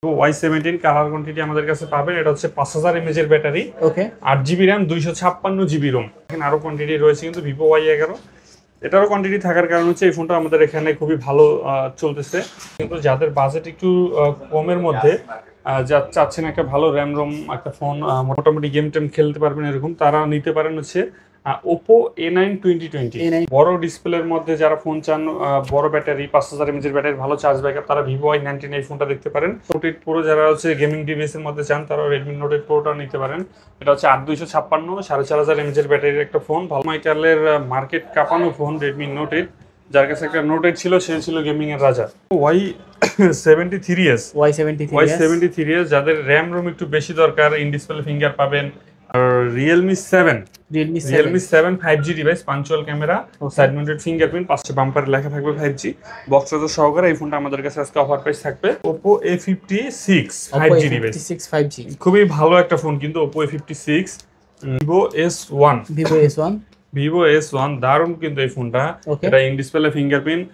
Y17 colour quantity আমাদের কাছে পাবেন। এটা হচ্ছে 5000 mAh এর ব্যাটারি, ওকে 8GB RAM, 256GB ROM। এখানে আরো কোয়ান্টিটি রয়েছে কিন্তু Vivo Y11 এটারও কোয়ান্টিটি থাকার কারণ হচ্ছে এই ফোনটা আমাদের এখানে খুবই ভালো চলতেছে। কিন্তু যাদের বাজেট একটু কমের মধ্যে যা চাচ্ছেন একটা ভালো র্যাম রোম একটা ফোন, মোটামুটি গেম টেম খেলতে পারবেন এরকম, তারা নিতে পারেন হচ্ছে Oppo A9 2020। বড় ডিসপ্লের মধ্যে যারা ফোন চান, বড় ব্যাটারি, 5000 mAh ব্যাটারি, ভালো চার্জ ব্যাকআপ, তারা Vivo Y19 এই ফোনটা দেখতে পারেন। Note 8 Pro যারা হচ্ছে গেমিং ডিভাইসের মধ্যে চান, তারা Redmi Note 8 Proটা নিতে পারেন। এটা হচ্ছে 8256 4500 mAh ব্যাটারির একটা ফোন, ভালো মাইকেলের মার্কেট কাঁপানো ফোন Redmi Note 8। যার কাছে একটা Note 8 ছিল, সে ছিল গেমিং এর রাজা। Y73s Y73s যাদের র্যাম রোম একটু বেশি দরকার, ইন ডিসপ্লে ফিঙ্গার পাবেন। আর Realme 7 5G ডিভাইস, পাঞ্চুয়াল ক্যামেরা, সাইড মাউন্টেড ফিঙ্গারপ্রিন্ট, পাশে বাম্পারে লেখা থাকবে 5G, বক্স চার্জার সহকারে এই ফোনটা আমাদের কাছে আজকে অফার প্রাইস থাকবে। Oppo A56 5G ডিভাইস, খুবই ভালো একটা ফোন কিন্তু Oppo A56। Vivo S1 দারুণ কিন্তু এই ফোনটা। এটা ইন ডিসপ্লে ফিঙ্গারপ্রিন্ট।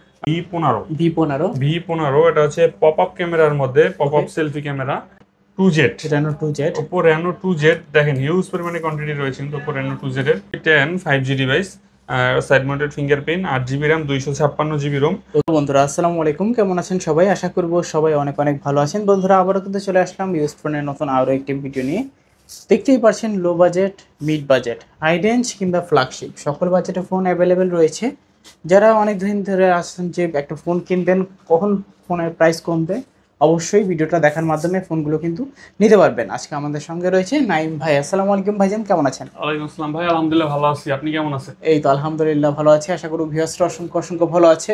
V15 এটা হচ্ছে পপ আপ ক্যামেরার মধ্যে, pop up selfie camera. 2Z Oppo Reno 2Z দেখেন হিউজ পরিমাণে কোয়ান্টিটি রয়েছে কিন্তু Oppo Reno 2Z এর। 10 5G device, side mounted fingerprint, 8GB RAM, 256GB ROM। তো বন্ধুরা আসসালামু আলাইকুম, কেমন আছেন সবাই? আশা করব সবাই অনেক অনেক ভালো আছেন। বন্ধুরা আবারও কিন্তু চলে আসলাম ইউজ ফোনের নতুন আরও একটি ভিডিও নিয়ে। দেখতেই পাচ্ছেন low budget, mid budget, high range কিংবা ফ্ল্যাগশিপ সকল বাজেটে ফোন অ্যাভেলেবেল রয়েছে। যারা অনেক দিন ধরে আসছেন যে একটা ফোন কিনবেন, কখন ফোনের প্রাইস কমবে, অবশ্যই ভিডিওটা দেখার মাধ্যমে ফোনগুলো কিন্তু নিতে পারবেন। আজকে আমাদের সঙ্গে রয়েছে নাইম ভাই। আসসালামু আলাইকুম ভাইজান, কেমন আছেন? ওয়ালাইকুম আসসালাম ভাই, আলহামদুলিল্লাহ ভালো আছি, আপনি কেমন আছেন? এই তো আলহামদুলিল্লাহ ভালো আছি। আশা করি ভিউয়ার্সরা অসংখ্য অসংখ্য ভালো আছে।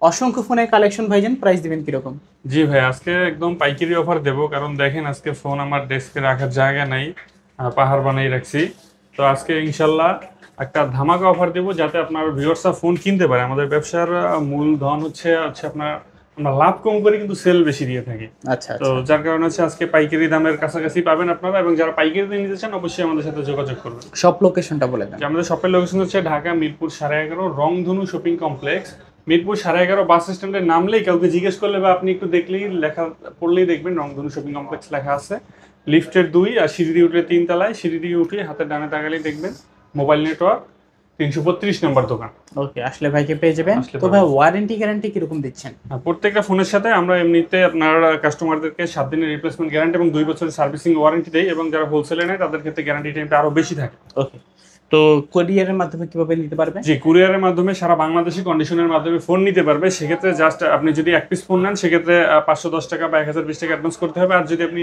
অসংখ্য ফোনের কালেকশন ভাইজান, প্রাইস দিবেন কিরকম? জি ভাই, আজকে একদম পাইকারি অফার দেব, কারণ দেখেন আজকে ফোন আমার ডেস্কে রাখার জায়গা নাই, পাহাড় বানিয়ে রাখছি। তো আজকে ইনশাল্লাহ একটা ধামাকা অফার দেব, যাতে আপনার ভিউয়ার্সরা ফোন কিনতে পারে। আমাদের ব্যবসার মূলধন হচ্ছে আপনার, আমরা লাভ কম করে কিন্তু সেল বেশি দিয়ে থাকি। আচ্ছা, তো যার কারণে হচ্ছে আজকে পাইকারি দামের কাছাকাছি পাবেন আপনারা, এবং যারা পাইকারি দিয়ে নিতে চান অবশ্যই আমাদের সাথে যোগাযোগ করবেন। সব লোকেশনটা বলে দেন। আমাদের শপের লোকেশন হচ্ছে ঢাকা মিরপুর 11.5 রংধনু শপিং কমপ্লেক্স। মিরপুর 11.5 বাস স্ট্যান্ডে নামলেই, কাউকে জিজ্ঞেস করলে বা আপনি একটু দেখলেই, লেখা পড়লেই দেখবেন রংধনু শপিং কমপ্লেক্স লেখা আছে। লিফটের 2 আর সিঁড়ি দিয়ে উঠে 3 তলায়, সিঁড়ি দিয়ে উঠে হাতের ডানে তাকালেই দেখবেন মোবাইল নেটওয়ার্ক 332 নম্বর দোকান। ওকে, আসলে ভাইকে পেয়ে যাবেন। তো ভাই ওয়ারেন্টি গ্যারান্টি কিরকম দিচ্ছেন? প্রত্যেকটা ফোনের সাথে আমরা এমনিতে আপনার কাস্টমারদেরকে 7 দিনের রিপ্লেসমেন্ট গ্যারান্টি এবং 2 বছরের সার্ভিসিং ওয়ারেন্টি দেই, এবং যারা হোলসেলে নেয় তাদের ক্ষেত্রে গ্যারান্টি টাইমটা আরো বেশি থাকে। ওকে, তো কুরিয়ারের মাধ্যমে কিভাবে নিতে পারবে? জি, কুরিয়ারের মাধ্যমে সারা বাংলাদেশি কন্ডিশনের মাধ্যমে ফোন নিতে পারবে। সেক্ষেত্রে জাস্ট আপনি যদি এক পিস ফোন নেন, সেক্ষেত্রে 510 টাকা বা 1020 টাকা অ্যাডভান্স করতে হবে। আর যদি আপনি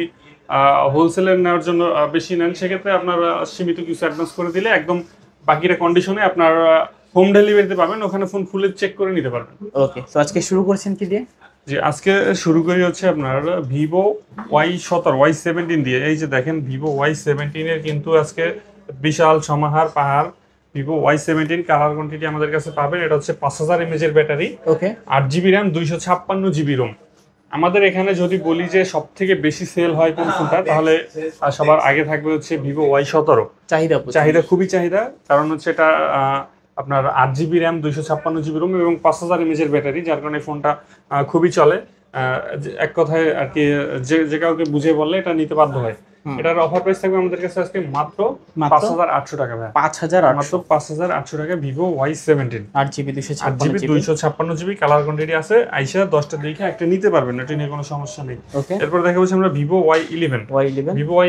হোলসেলের নেওয়ার জন্য বেশি নেন, সেক্ষেত্রে আপনার সীমিত কিছু অ্যাডভান্স করে দিলে একদম বাকিটা কন্ডিশনে আপনার হোম ডেলিভারিতে পাবেন, ওখানে ফোন খুলে চেক করে নিতে পারবেন। ওকে, তো আজকে শুরু করছেন কি দিয়ে? জি, আজকে শুরু করি হচ্ছে আপনার Vivo Y17 দিয়ে। এই যে দেখেন Vivo Y17 এর কিন্তু আজকে বিশাল সমাহার পাহাড়। Vivo Y17 কালার কোয়ান্টিটি আমাদের কাছে পাবেন। এটা হচ্ছে 5000 mAh এর ব্যাটারি, ওকে 8GB RAM, 256GB ROM। আমাদের এখানে যদি বলি যে সব থেকে বেশি সেল হয় কোন ফোনটা, তাহলে সবার আগে থাকবে হচ্ছে Vivo Y17। চাহিদা খুবই চাহিদা, কারণ হচ্ছে এটা আপনার 8GB RAM, 256GB ROM এবং 5000 mAh এর ব্যাটারি, যার কারণে ফোনটা খুবই চলে। এক কথায় আর কি, যে কাউকে বুঝে বললে এটা নিতে বাধ্য হয়। এটার অফার প্রাইস থাকবে আমাদের কাছে আজকে মাত্র 5800 টাকা ভাই। 5800 টাকা Vivo Y17, 8GB 256GB colour quantity আছে। আইসা 10টা দেখে একটা নিতে পারবেন, এটা নিয়ে কোনো সমস্যা নেই। এরপর দেখা হচ্ছে আমরা Vivo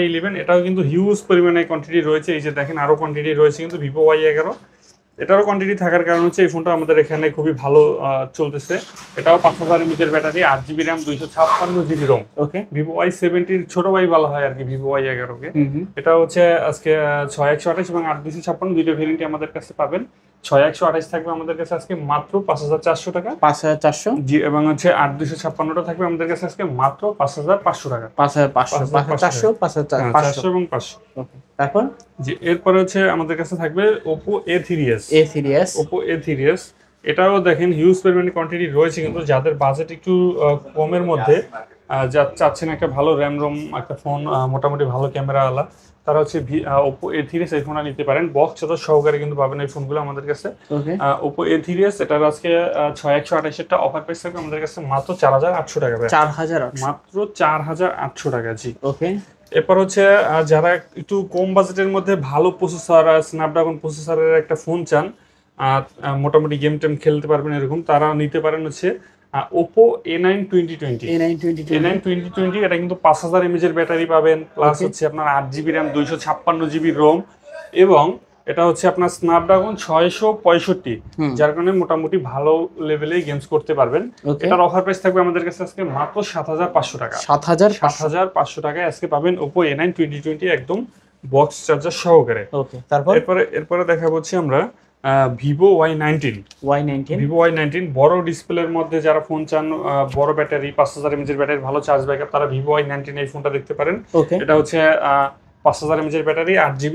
Y11। এটাও কিন্তু হিউজ পরিমাণে কোয়ান্টিটি রয়েছে। এই যে দেখেন আরো কোয়ান্টিটি রয়েছে কিন্তু Vivo Y11। এটারও কোয়ান্টিটি থাকার কারণ হচ্ছে এই ফোনটা আমাদের এখানে খুবই ভালো চলতেছে। এটাও 5000 mAh battery, 8GB RAM, 256GB ROM। ওকে, Vivo Y17 ছোট ভাই বলা হয় আর কি Vivo Y11 কে। এটা হচ্ছে আজকে 6128 এবং 8256 দুইটা ভেরিয়েন্টই আমাদের কাছে পাবেন। 6128 থাকবে আমাদের কাছে আজকে মাত্র 5400 টাকা, 5400। জি, এবং হচ্ছে 8256টা থাকবে আমাদের কাছে আজকে মাত্র 5500 টাকা। 5400 এবং 500। ওকে, তারপর জি, এরপরে হচ্ছে আমাদের কাছে থাকবে Oppo A3s। Oppo A3s এটাও দেখেন হিউজ পরিমাণে কোয়ান্টিটি রয়েছে, কিন্তু যাদের বাজেট একটু কমের মধ্যে যা চাচ্ছেন একটা ভালো র্যাম রোম একটা ফোন, মোটামুটি ভালো ক্যামেরাওয়ালা, তারা হচ্ছে ওপো A3s এই ফোনটা নিতে পারেন। বক্স চার্জার সহকারে কিন্তু পাবেন এই ফোনগুলো আমাদের কাছে। ওকে ওপো A3s এটার আজকে 6128 অফার প্রাইস থাকবে আমাদের কাছে মাত্র 4800 টাকা ভাই। 4800 মাত্র 4800 টাকা। জি ওকে এরপর হচ্ছে যারা একটু কম বাজেটের মধ্যে ভালো প্রসেসর, স্ন্যাপড্রাগন প্রসেসরের একটা ফোন চান, মোটামুটি গেম টেম খেলতে পারবেন এরকম, তারা নিতে পারেন হচ্ছে ওপো A9 2020। এটা কিন্তু 5000 mAh এর ব্যাটারি পাবেন, প্লাস হচ্ছে আপনার 8GB র্যাম 256GB রোম, এবং এটা হচ্ছে আপনার স্ন্যাপড্রাগন 665, যার কারণে মোটামুটি ভালো লেভেলে গেমস করতে পারবেন। এটার অফার প্রাইস থাকবে আমাদের কাছে আজকে মাত্র 7500 টাকা। 7500 টাকায় আজকে পাবেন ওপো A9 2020 একদম বক্স চার্জার সহকারে। ওকে তারপর এরপরে দেখাবো হচ্ছে আমরা ভিভো Y19 বড় ডিসপ্লের মধ্যে যারা ফোন চান, বড় ব্যাটারি 5000 mAh ব্যাটারি, ভালো চার্জ ব্যাকআপ, তারা ভিভো Y19 এই ফোনটা দেখতে পারেন। এটা হচ্ছে 5000 mAh battery, 8GB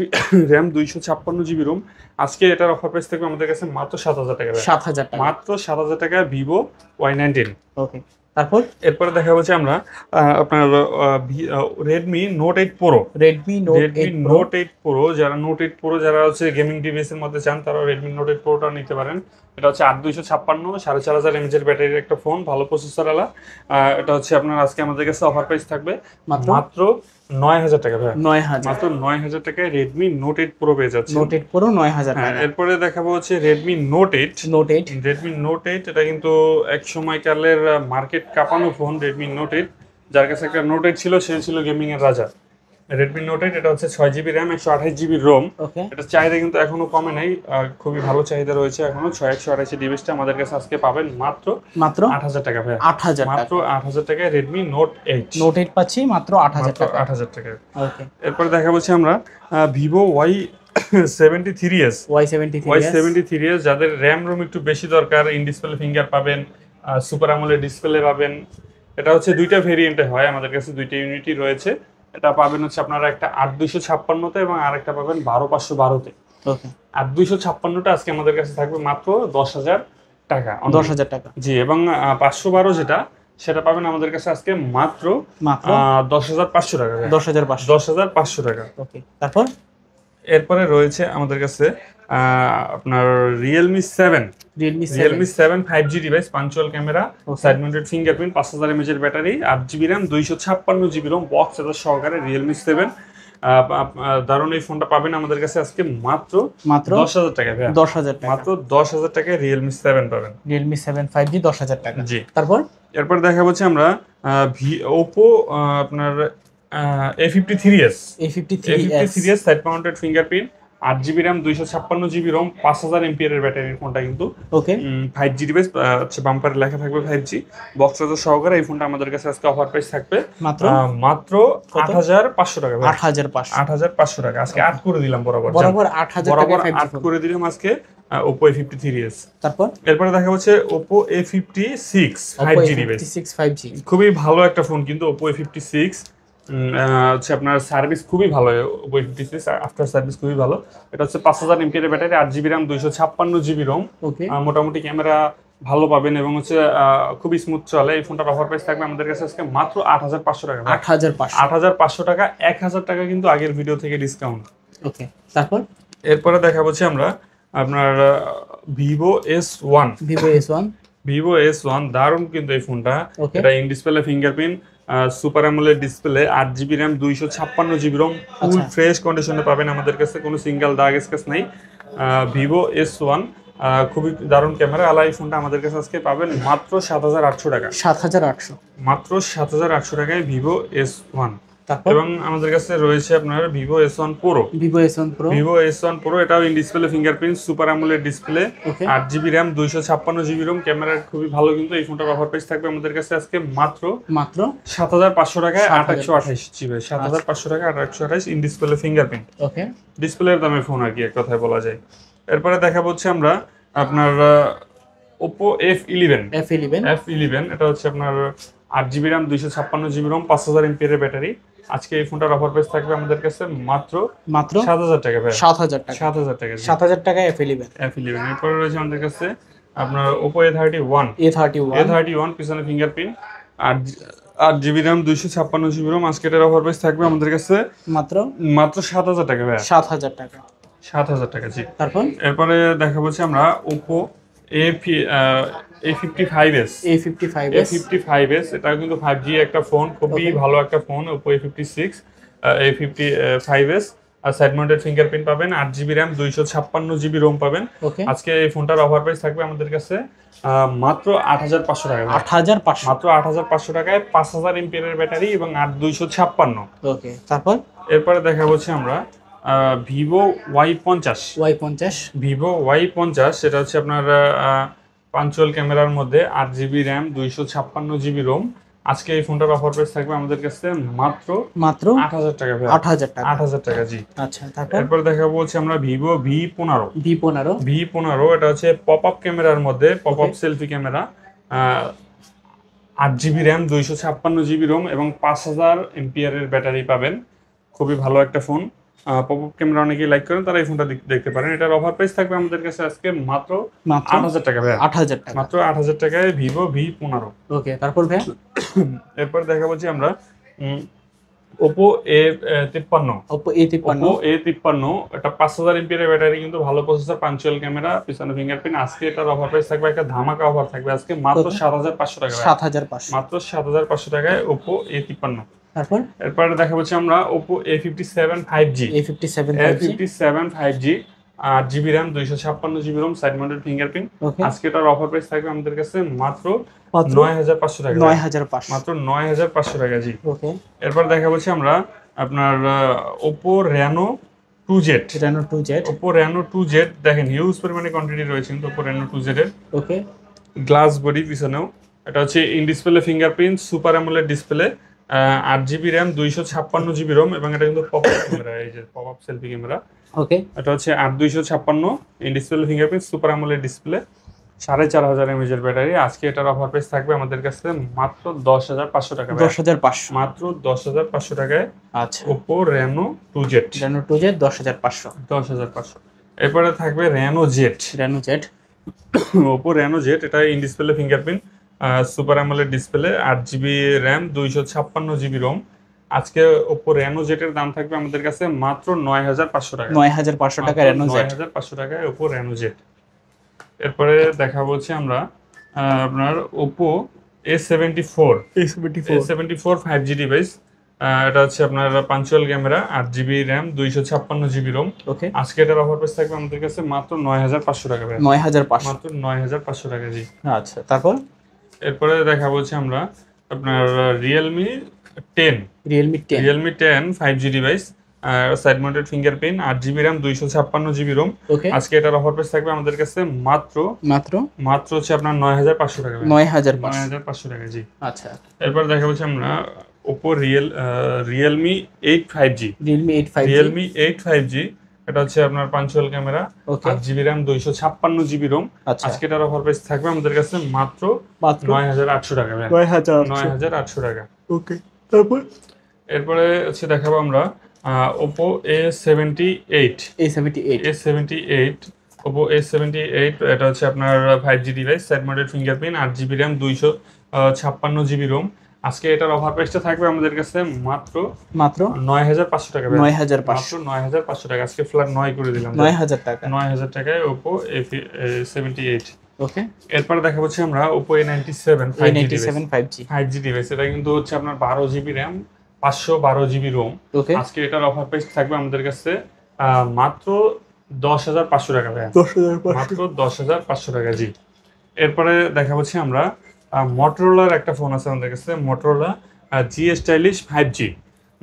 RAM 256GB ROM. আজকে এটার অফার প্রাইস থাকবে আমাদের কাছে মাত্র 7000 টাকা। 7000 টাকা, মাত্র 7000 টাকা ভিভো Y19। ওকে তারপর এরপরে দেখা হচ্ছে আমরা আপনার Redmi note 8 pro. Redmi note 8 pro যারা হচ্ছে গেমিং ডিভাইসের মধ্যে চান, তারা রেডমি নোট 8 প্রোটা নিতে পারেন। এটা হচ্ছে 8256 4500 mAh ব্যাটারির একটা ফোন, ভালো প্রসেসর আলা। এটা হচ্ছে আপনার আজকে আমাদের কাছে অফার প্রাইস থাকবে মাত্র 9000 টাকা ভাই। 9000, মাত্র 9000 টাকায় রেডমি নোট 8 প্রো পেয়ে যাচ্ছে। নোট 8 প্রো 9000 টাকা। এরপরে দেখাবো হচ্ছে রেডমি নোট 8। এটা কিন্তু এক সময়কালের মার্কেট কাঁপানো ফোন, রেডমি নোট 8। যার কাছে একটা নোট 8 ছিল, সে ছিল গেমিং এর রাজা। রেডমি নোট 8 এটা হচ্ছে 6GB র্যাম 128GB রোম। এটা চাহিদা কিন্তু এখনো কমে নাই, খুবই ভালো চাহিদা রয়েছে এখনো। 128 ডিভাইসটা আমাদের কাছে আজকে পাবেন মাত্র 8000 টাকা ভাই। 8000 মাত্র 8000 টাকায় রেডমি নোট 8 পাচ্ছি মাত্র 8000 টাকা। 8000 টাকায়। ওকে এরপর দেখা হচ্ছে আমরা ভিভো Y73s। Y73s যাদের র্যাম রোম একটু বেশি দরকার, ইন ডিসপ্লে ফিঙ্গার পাবেন, সুপার আমোলেড ডিসপ্লে পাবেন। এটা হচ্ছে দুইটা ভেরিয়েন্টে হয়, আমাদের কাছে দুইটা ইউনিটই রয়েছে। এটা পাবেন হচ্ছে আপনারা একটা 8256 এবং আরেকটা পাবেন 12512 ওকে 8256টা আজকে আমাদের কাছে থাকবে মাত্র 10000 টাকা। 10000 টাকা, জি। এবং 512 যেটা, সেটা পাবেন আমাদের কাছে আজকে মাত্র 10500 টাকা। 10500 টাকা। ওকে তারপর এরপরে রয়েছে আমাদের কাছে আপনার রিয়েলমি 7 5G ডিভাইস, পাঞ্চুয়াল camera, side mounted fingerprint, 5000 mAh এর battery, 8GB RAM 256GB ROM, box charger সহকারে রিয়েলমি 7। দারুণ এই ফোনটা পাবেন আমাদের কাছে আজকে মাত্র 10000 টাকা। 10000 টাকা, মাত্র 10000 টাকায় রিয়েলমি 7 পাবেন। রিয়েলমি 7 5G 10000 টাকা। জি। এরপর দেখা হচ্ছে আমরা ওপো আপনার A53s side mounted fingerprint, 8GB RAM 256GB ROM, 5000 mAh এর ব্যাটারির ফোনটা কিন্তু। ওকে 5G ডিভাইস, হচ্ছে বাম্পারে লেখা থাকবে 5G, বক্স চার্জার সহকারে। এই ফোনটা আমাদের কাছে আজকে অফার প্রাইস থাকবে মাত্র 8500 টাকা। 8500 টাকা আজকে 8 করে দিলাম, বরাবর 8000 টাকা 8 করে দিলাম আজকে Oppo A53s। এরপরে দেখা হচ্ছে Oppo A56 5G device, 5G খুবই ভালো একটা ফোন কিন্তু Oppo A56। হচ্ছে আপনার সার্ভিস খুবই ভালো, Oppo A56 আফটার সার্ভিস খুবই ভালো। এটা হচ্ছে 5000 mAh এর battery, 8GB RAM 256GB ROM, মোটামুটি ক্যামেরা ভালো পাবেন এবং হচ্ছে খুবই স্মুথ চলে। এই ফোনটার অফার প্রাইস থাকবে আমাদের কাছে আজকে মাত্র 8500 টাকা। 8500 টাকা, 1000 টাকা কিন্তু আগের ভিডিও থেকে ডিসকাউন্ট। ওকে এরপরে দেখা হচ্ছে আমরা আপনার Vivo S1 দারুণ কিন্তু এই ফোনটা। এটা in display fingerprint, super AMOLED display, 8GB RAM 256GB ROM, full fresh কন্ডিশনে পাবেন আমাদের কাছে, কোনো সিঙ্গেল দাগ স্ক্র্যাচ নাই। Vivo S1 খুবই দারুণ ক্যামেরা আলা এই ফোনটা আমাদের কাছে আজকে পাবেন মাত্র 7800 টাকা। মাত্র 7800 টাকায় Vivo S1। এবং আমাদের কাছে রয়েছে আপনার Vivo S1 Pro। এটাও in display fingerprint, super AMOLED display, 8GB RAM 256GB ROM, camera খুবই ভালো কিন্তু। এই ফোনটার অফার প্রাইস থাকবে আমাদের কাছে আজকে মাত্র 7500 টাকায় 828 জিবি, 7500 টাকা 828 ইন ডিসপ্লে ফিঙ্গারপ্রিন্ট। ওকে ডিসপ্লের দামে ফোন আর কি এক কথায় বলা যায়। এরপরে দেখাবো হচ্ছে আমরা আপনার Oppo F11। এটা হচ্ছে আপনার 8GB RAM 256GB ROM, 5000 mAh এর ব্যাটারি। আজকে এই ফোনটার অফার প্রাইস থাকবে আমাদের কাছে মাত্র 7000 টাকা ভাই। 7000 টাকা F11। এরপরে রয়েছে আমাদের কাছে আপনার Oppo A31 পিছনে fingerprint, 8 GB RAM 256 GB ROM আজকে এটার অফার প্রাইস থাকবে আমাদের কাছে মাত্র মাত্র 7,000 টাকা ভাই। 7,000 টাকা। 7,000 টাকা জি। তারপর এরপরে দেখাবো হচ্ছে আমরা Oppo A55s। A55s এটা কিন্তু 5G একটা ফোন, খুবই ভালো একটা ফোন। Oppo A56 A55s আর সাইড মাউন্টেড ফিঙ্গারপ্রিন্ট পাবেন, 8 GB RAM 256 GB ROM পাবেন। আজকে এই ফোনটার অফার প্রাইস থাকবে আমাদের কাছে মাত্র 8,500 টাকা। 8,500 মাত্র 8,500 টাকায় 5000 mAh এর ব্যাটারি এবং 256। ওকে, তারপর এরপরে দেখা হচ্ছে আমরা ভিভো Y50। ভিভো Y50 সেটা হচ্ছে আপনার পাঞ্চুয়াল ক্যামেরার মধ্যে 8 GB RAM 256 GB ROM। আজকে এই ফোনটার অফার প্রাইস থাকবে আমাদের কাছে মাত্র 8,000 টাকা। 8,000 টাকা জি। আচ্ছা, এরপর দেখাবো হচ্ছে আমরা ভিভো V15 এটা হচ্ছে পপ আপ ক্যামেরার মধ্যে, pop up selfie camera, 8 GB RAM 256 GB ROM এবং 5000 mAh এর ব্যাটারি পাবেন। খুবই ভালো একটা ফোন। পপ আপ ক্যামেরা অনেকেই লাইক করেন, তারা এই ফোনটা দেখতে পারেন। এটার অফার প্রাইস থাকবে আমাদের কাছে আজকে মাত্র 8,000 টাকা ভাই। 8,000 টাকা, মাত্র 8,000 টাকায় ভিভো V15। ওকে, তারপর ভাই এরপর দেখা বলছি আমরা Oppo A53। Oppo A53 এটা 5000 mAh এর ব্যাটারি, কিন্তু ভালো প্রসেসর, পাঞ্চুয়াল ক্যামেরা, পিছনে ফিঙ্গারপ্রিন্ট। আজকে এটার অফার প্রাইস থাকবে একটা ধামাকা অফার থাকবে আজকে মাত্র 7,500 টাকা। 7,500 মাত্র 7,500 টাকায় Oppo A53। তারপর এরপর দেখা হচ্ছে আমরা Oppo A57 5G। A57 5G 8 GB RAM 256 GB ROM, side mounted fingerprint. আজকে এটার অফার প্রাইস থাকবে আমাদের কাছে মাত্র 9,500 টাকা। 9,500 মাত্র 9,500 টাকা জি। ওকে, এরপর দেখা হচ্ছে আমরা আপনার Oppo Reno 2Z। Oppo Reno 2Z দেখেন হিউজ পরিমাণে কোয়ান্টিটি রয়েছে কিন্তু Oppo Reno 2Z এর। ওকে, গ্লাস বডি পিছনেও, এটা হচ্ছে in display fingerprint, super AMOLED display, 8 GB RAM 256 GB ROM এবং এটা কিন্তু পপ আপ ক্যামেরা, এই যে পপ আপ সেলফি ক্যামেরা। ওকে, এটা হচ্ছে 8/256 in display fingerprint, super AMOLED display, 4500 mAh এর ব্যাটারি। আজকে এটার অফার প্রাইস থাকবে আমাদের কাছে মাত্র 10,500 টাকা। 10,500 মাত্র 10,500 টাকায় আচ্ছা, Oppo Reno 2Z। 10,500 10,500। এরপরে থাকবে Reno Z। Oppo Reno Z এটা in display fingerprint, super AMOLED display, 8 GB RAM 256 GB ROM। আজকে Oppo Reno Z এর দাম থাকবে আমাদের কাছে মাত্র 9,500 টাকা। 9,500 টাকা Reno Z। 9,500 টাকায় Oppo Reno Z। এরপরে দেখাবো হচ্ছে আমরা আপনার Oppo A74 5G ডিভাইস। এটা হচ্ছে আপনার punctual camera, 8 GB RAM 256 GB ROM। ওকে, আজকে এটার অফার প্রাইস থাকবে আমাদের কাছে মাত্র 9,500 টাকা। 9,500 মাত্র 9,500 টাকা জি। আচ্ছা, তারপর এরপরে দেখা হচ্ছে আমরা আপনার Realme 10 5G device, side mounted fingerprint, 8 GB RAM 256 GB ROM। ওকে, আজকে এটার অফার প্রাইস থাকবে আমাদের কাছে মাত্র হচ্ছে আপনার 9,500 টাকা। 9,500 টাকা জি। আচ্ছা, এরপর দেখা হচ্ছে আমরা Oppo Realme 8 5G। এটা হচ্ছে আপনার punctual camera, 8 GB RAM 256 GB ROM। আজকে এটার অফার প্রাইস থাকবে আমাদের কাছে মাত্র 9,800 টাকা। 9,800 টাকা। ওকে, তারপর এরপরে হচ্ছে দেখাবো আমরা Oppo A78। Oppo A78 এটা হচ্ছে আপনার 5G device, side mounted fingerprint, 8 GB RAM 256 GB ROM। আজকে এটার অফার প্রাইসটা থাকবে আমাদের কাছে মাত্র 9,500 টাকা। 9,500 টাকা। আজকে ফ্ল্যাট 9 করে দিলাম। 9,000 টাকা। 9,000 টাকায় Oppo A78। ওকে, এরপর দেখা হচ্ছে আমরা Oppo A97 5G ডিভাইস। এটা কিন্তু হচ্ছে আপনার 12 GB RAM 512 GB ROM। আজকে এটার অফার প্রাইস থাকবে আমাদের কাছে মাত্র 10,500 টাকা। 10,500 টাকা জি। এরপরে দেখা হচ্ছে আমরা Motorola একটা ফোন আছে আমাদের কাছে, Motorola G Stylish 5G।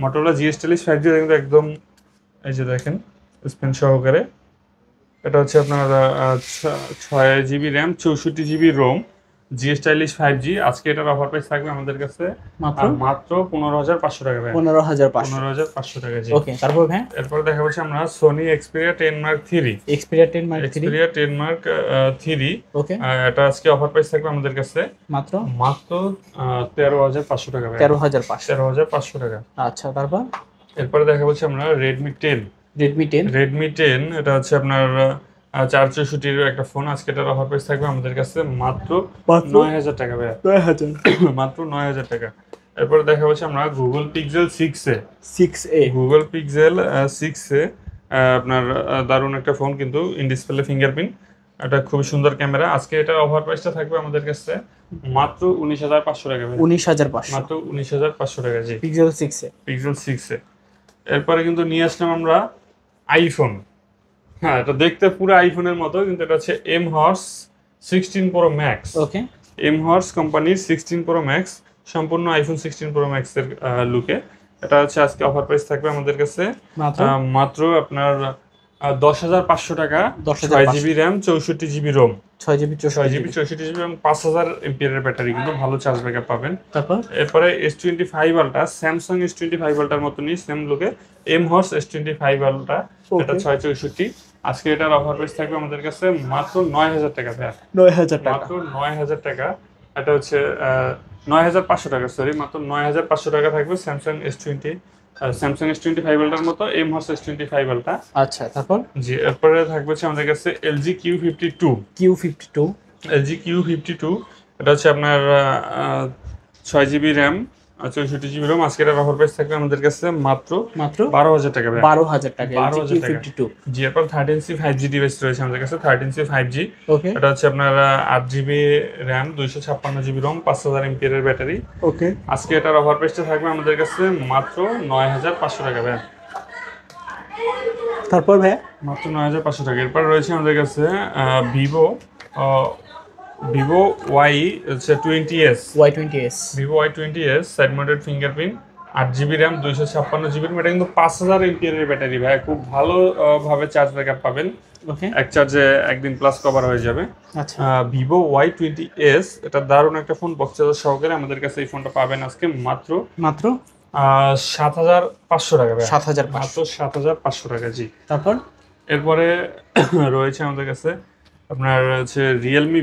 Motorola G Stylish 5G কিন্তু একদম এই যে দেখেন স্পেন সহকারে। এটা হচ্ছে আপনার 6 GB RAM 64 GB ROM, G Stylish 5G। আজকে এটার অফার প্রাইস থাকবে আমাদের কাছে মাত্র 15,500 টাকা। 15,500 টাকা জি। ওকে, তারপর ভাই এরপর দেখা হচ্ছে আমরা Sony Xperia 10 Mark III। Xperia 10 Mark III। ওকে, এটা আজকে অফার প্রাইস থাকবে আমাদের কাছে মাত্র 13,500 টাকা। 13,500 টাকা। আচ্ছা, তারপর এরপরে দেখা হচ্ছে আমরা Redmi 10। এটা হচ্ছে আপনার 464 এর একটা ফোন। আজকে এটার অফার প্রাইস থাকবে আমাদের কাছে মাত্র 9,000 টাকা। মাত্র 9,000 টাকা। এরপরে দেখা হচ্ছে আমরা Google pixel 6a। 6A Google pixel 6a আপনার দারুণ একটা ফোন, কিন্তু ইন ডিসপ্লে ফিঙ্গারপ্রিন্ট, এটা খুবই সুন্দর ক্যামেরা। আজকে এটার অফার প্রাইসটা থাকবে আমাদের কাছে মাত্র 19,500 টাকা। 19,500 মাত্র 19,500 টাকা। জি, পিক্সেল 6A। Pixel 6a। এরপরে কিন্তু নিয়ে আসলাম আমরা আইফোন। হ্যাঁ, এটা দেখতে পুরো আইফোনের মতো, কিন্তু এটা হচ্ছে এম হর্স 16 প্রো ম্যাক্স। ওকে, এম হর্স কোম্পানির 16 প্রো ম্যাক্স, সম্পূর্ণ আইফোন 16 প্রো ম্যাক্স এর লুকে। এটা হচ্ছে আজকে অফার প্রাইস থাকবে আমাদের কাছে মাত্র আপনার 10,500 টাকা। 6GB RAM, 64GB Rome, 6GB 64GB এবং 5000 এমপিআর ব্যাটারি, কিন্তু ভালো চার্জ ব্যাকআপ পাবেন। তারপর এরপরে S25 আলট্রা, স্যামসাং S25 আলট্রার মতনই সেম লুকে এম হর্স S25 আলট্রা, এটা 664। আজকে এটার অফার প্রাইস থাকবে আমাদের কাছে মাত্র 9,000 টাকা। 9,000 টাকা, মাত্র 9,000 টাকা। এটা হচ্ছে 9,500 টাকা, সরি, মাত্র 9,500 টাকা থাকবে স্যামসাং S25 আলট্রার মতো এম হর্স S25 আলট্রা। আচ্ছা, তারপর জি, এরপরে থাকবে হচ্ছে আমাদের কাছে LG Q52। LG Q52, এটা হচ্ছে আপনার 6GB র্যাম, 64GB রোম। আজকে এটার অফার প্রাইস থাকবে আমাদের কাছে মাত্র 12,000 টাকা। 12,000 টাকা। 12,000 টাকা। Q52। জি, এরপর 13C 5G ডিভাইস রয়েছে আমাদের কাছে, 13C 5G। ওকে, এটা হচ্ছে আপনার 8GB র্যাম, 256GB রোম, 5000 এমপিআর এর ব্যাটারি। ওকে, আজকে এটার অফার প্রাইসটা থাকবে আমাদের কাছে মাত্র 9,500 টাকা ভাই। তারপর ভাই মাত্র 9,500 টাকা। এরপর রয়েছে আমাদের কাছে Vivo Y20s। Vivo Y20s side mounted fingerprint, 8GB RAM, 256GB ROM. এটা কিন্তু 5000 এমপিআর এর ব্যাটারি ভাই, খুব ভালো ভাবে চার্জ ব্যাকআপ পাবেন। ওকে, এক চার্জে একদিন প্লাস কভার হয়ে যাবে। আচ্ছা, ভিভো Y20s, এটা দারুণ একটা ফোন, বক্স চার্জার সহকারে। আমাদের কাছে এই ফোনটা পাবেন আজকে মাত্র 7,500 টাকা ভাই। 7,500 মাত্র 7,500 টাকা। জি, তারপর এরপরে রয়েছে আমাদের কাছে আপনার হচ্ছে রিয়েলমি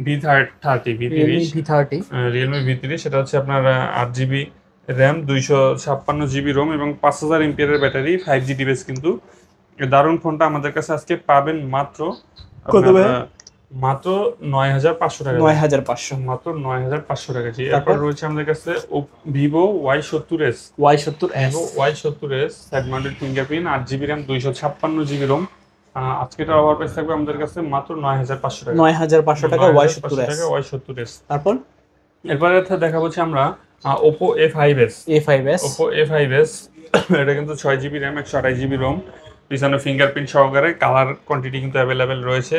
V30 রিয়েলমি V30, সেটা হচ্ছে আপনার 8GB র্যাম, 256GB রোম এবং 5000 এমপিআর এর ব্যাটারি, 5G ডিভাইস। কিন্তু এই দারুণ ফোনটা আমাদের কাছে আজকে পাবেন মাত্র মাত্র 9,500 টাকা। 9,500 মাত্র 9,500 টাকা। জি, এরপর রয়েছে আমাদের কাছে Vivo Y70s। Y70s side mounted fingerprint, 8GB RAM, 256GB ROM. আজকে এটার অফার প্রাইস থাকবে আমাদের কাছে মাত্র 9,500 টাকা। 9,500 টাকা Y70s। তারপর এরপরে দেখা হচ্ছে আমরা Oppo A5s। Oppo A5s, এটা কিন্তু 6GB র্যাম, 128GB রোম, পিছনে ফিঙ্গারপ্রিন্ট সহকারে। কালার কোয়ান্টিটি কিন্তু অ্যাভেলেবেল রয়েছে,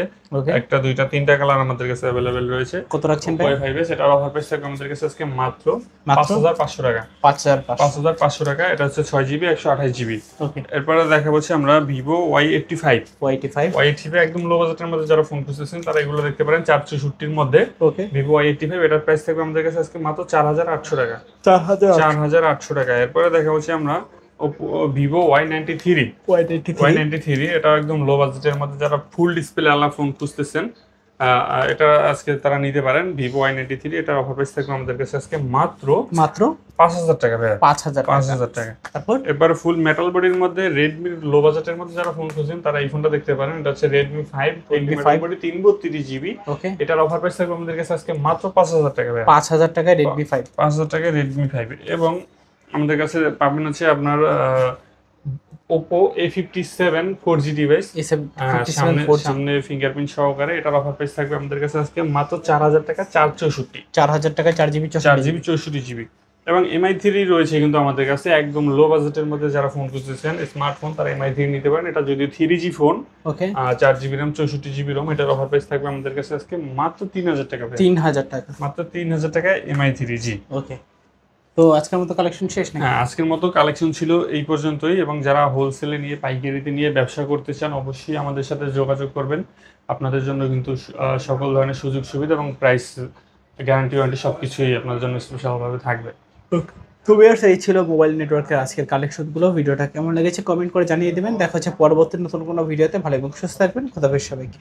একটা, দুইটা, তিনটা কালার আমাদের কাছে অ্যাভেলেবেল রয়েছে। কত রাখছেন ভাই? Oppo A5s, এটার অফার প্রাইস থাকবে আমাদের কাছে আজকে মাত্র 5,500 টাকা। 5,500 টাকা। এটা হচ্ছে 6GB 128GB। ওকে, এরপরে দেখা হচ্ছে আমরা ভিভো Y85 একদম লো বাজেটের মধ্যে যারা ফোন খুঁজতেছেন তারা এগুলো দেখতে পারেন, 464 মধ্যে। ওকে, ভিভো Y85, এটার প্রাইস থাকবে আমাদের কাছে আজকে মাত্র 4,800 টাকা। 4,800 টাকা। এরপরে দেখা হচ্ছে আমরা ভিভো Y93, এটা একদম লো বাজেটের মধ্যে যারা ফুল ডিসপ্লে আলা ফোন খুঁজতেছেন, এটা আজকে তারা নিতে পারেন। ভিভো Y93, এটার অফার প্রাইস থাকবে আমাদের কাছে আজকে মাত্র 5,000 টাকা ভাই। 5,000 টাকা। তারপর এবারে ফুল মেটাল বডির মধ্যে রেডমি লো বাজেটের মধ্যে যারা ফোন খুঁজছেন তারা এই ফোনটা দেখতে পারেন। এটা হচ্ছে রেডমি 5 মেটাল বডি, 332GB। ওকে, এটার অফার প্রাইস থাকবে আমাদের কাছে আজকে মাত্র 5,000 টাকা ভাই। 5,000 টাকায় রেডমি 5। 5,000 টাকায় রেডমি 5। এবং আমাদের কাছে পাবেন হচ্ছে আপনার Oppo A57 4G ডিভাইস, সামনে ফিঙ্গারপ্রিন্ট সহকারে। এটার অফার প্রাইস থাকবে আমাদের কাছে আজকে মাত্র 4,000 টাকা, 4,000 টাকা, 4GB 64GB। এবং MI3 রয়েছে কিন্তু আমাদের কাছে একদম লো বাজেটের মধ্যে যারা ফোন খুঁজতেছেন স্মার্টফোন, তারা MI3 নিতে পারেন। এটা যদি 3G ফোন, ওকে, 4GB র্যাম, 64GB রোম। এটার অফার প্রাইস থাকবে আমাদের কাছে আজকে মাত্র 3,000 টাকা। 3,000 টাকা, মাত্র 3,000 টাকায় MI3। জি, ওকে। তো আজকের মতো কালেকশন শেষ নাকি? হ্যাঁ, আজকের মতো কালেকশন ছিল এই পর্যন্তই। এবং যারা হোলসেলে নিয়ে, পাইকারিতে নিয়ে ব্যবসা করতে চান, অবশ্যই আমাদের সাথে যোগাযোগ করবেন। আপনাদের জন্য কিন্তু সকল ধরনের সুযোগ সুবিধা এবং প্রাইস গ্যারান্টি ওয়ারেন্টি সবকিছুই আপনার জন্য স্পেশালভাবে থাকবে। তো ভিউয়ার্স, এই ছিল মোবাইল নেটওয়ার্কের আজকের কালেকশনগুলো। ভিডিওটা কেমন লেগেছে কমেন্ট করে জানিয়ে দেবেন। দেখা হচ্ছে পরবর্তী নতুন কোনো ভিডিওতে। ভালো এবং সুস্থ থাকবেন। খোদা হাফেজ সবাইকে।